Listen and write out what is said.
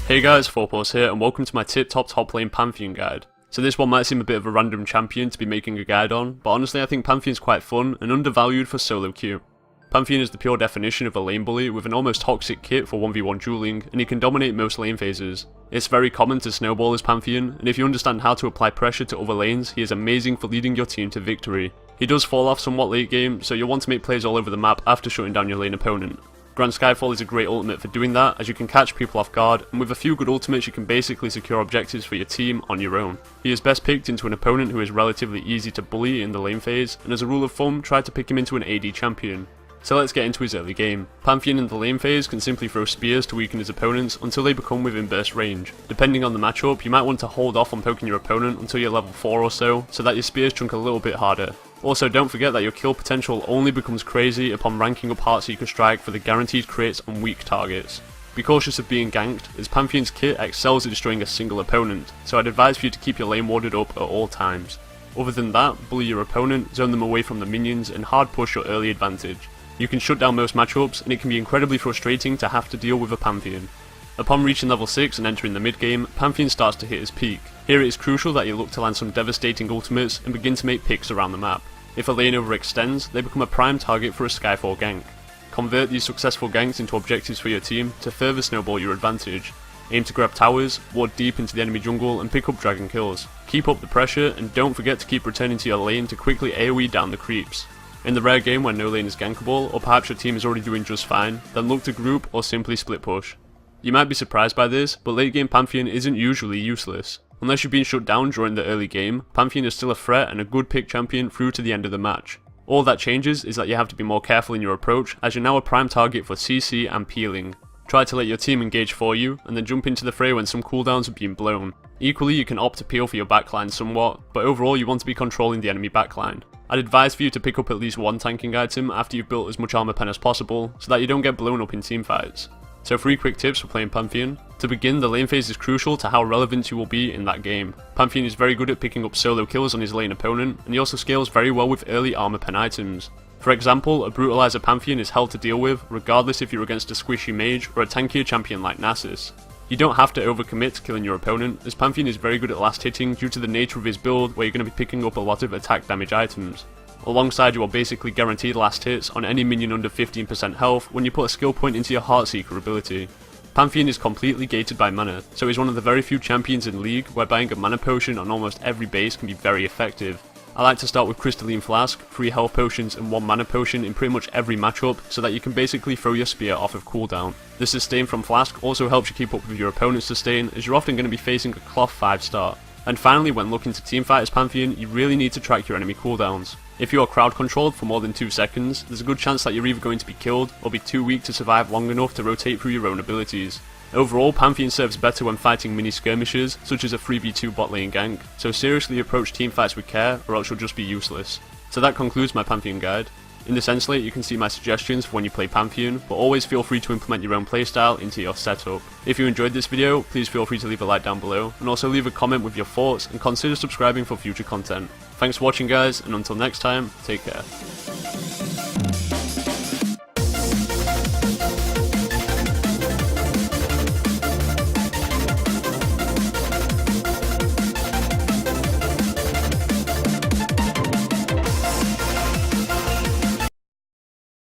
Hey guys, 4pos here and welcome to my top lane Pantheon guide. So this one might seem a bit of a random champion to be making a guide on, but honestly I think Pantheon's quite fun and undervalued for solo queue. Pantheon is the pure definition of a lane bully with an almost toxic kit for 1v1 dueling, and he can dominate most lane phases. It's very common to snowball as Pantheon, and if you understand how to apply pressure to other lanes, he is amazing for leading your team to victory. He does fall off somewhat late game, so you'll want to make plays all over the map after shutting down your lane opponent. Grand Skyfall is a great ultimate for doing that, as you can catch people off guard, and with a few good ultimates you can basically secure objectives for your team on your own. He is best picked into an opponent who is relatively easy to bully in the lane phase, and as a rule of thumb, try to pick him into an AD champion. So let's get into his early game. Pantheon in the lane phase can simply throw spears to weaken his opponents until they become within burst range. Depending on the matchup, you might want to hold off on poking your opponent until you're level 4 or so that your spears chunk a little bit harder. Also, don't forget that your kill potential only becomes crazy upon ranking up Heartseeker Strike for the guaranteed crits on weak targets. Be cautious of being ganked, as Pantheon's kit excels at destroying a single opponent, so I'd advise for you to keep your lane warded up at all times. Other than that, bully your opponent, zone them away from the minions, and hard push your early advantage. You can shut down most matchups, and it can be incredibly frustrating to have to deal with a Pantheon. Upon reaching level 6 and entering the mid game, Pantheon starts to hit his peak. Here it is crucial that you look to land some devastating ultimates and begin to make picks around the map. If a lane overextends, they become a prime target for a Skyfall gank. Convert these successful ganks into objectives for your team to further snowball your advantage. Aim to grab towers, ward deep into the enemy jungle and pick up dragon kills. Keep up the pressure and don't forget to keep returning to your lane to quickly AoE down the creeps. In the rare game where no lane is gankable, or perhaps your team is already doing just fine, then look to group or simply split push. You might be surprised by this, but late game Pantheon isn't usually useless. Unless you've been shut down during the early game, Pantheon is still a threat and a good pick champion through to the end of the match. All that changes is that you have to be more careful in your approach, as you're now a prime target for CC and peeling. Try to let your team engage for you, and then jump into the fray when some cooldowns are being blown. Equally, you can opt to peel for your backline somewhat, but overall you want to be controlling the enemy backline. I'd advise for you to pick up at least one tanking item after you've built as much armor pen as possible, so that you don't get blown up in teamfights. So 3 quick tips for playing Pantheon. To begin, the lane phase is crucial to how relevant you will be in that game. Pantheon is very good at picking up solo kills on his lane opponent, and he also scales very well with early armor pen items. For example, a Brutalizer Pantheon is hell to deal with, regardless if you're against a squishy mage or a tankier champion like Nasus. You don't have to overcommit to killing your opponent, as Pantheon is very good at last hitting due to the nature of his build where you're going to be picking up a lot of attack damage items. Alongside, you are basically guaranteed last hits on any minion under 15% health when you put a skill point into your Heartseeker ability. Pantheon is completely gated by mana, so he's one of the very few champions in League where buying a mana potion on almost every base can be very effective. I like to start with Crystalline Flask, 3 health potions and 1 mana potion in pretty much every matchup so that you can basically throw your spear off of cooldown. The sustain from Flask also helps you keep up with your opponent's sustain, as you're often going to be facing a cloth 5 star. And finally, when looking to teamfight as Pantheon, you really need to track your enemy cooldowns. If you are crowd controlled for more than 2 seconds, there's a good chance that you're either going to be killed or be too weak to survive long enough to rotate through your own abilities. Overall, Pantheon serves better when fighting mini skirmishes, such as a 3v2 bot lane gank, so seriously approach teamfights with care or else you'll just be useless. So that concludes my Pantheon guide. In this end slate you can see my suggestions for when you play Pantheon, but always feel free to implement your own playstyle into your setup. If you enjoyed this video, please feel free to leave a like down below, and also leave a comment with your thoughts and consider subscribing for future content. Thanks for watching guys, and until next time, take care.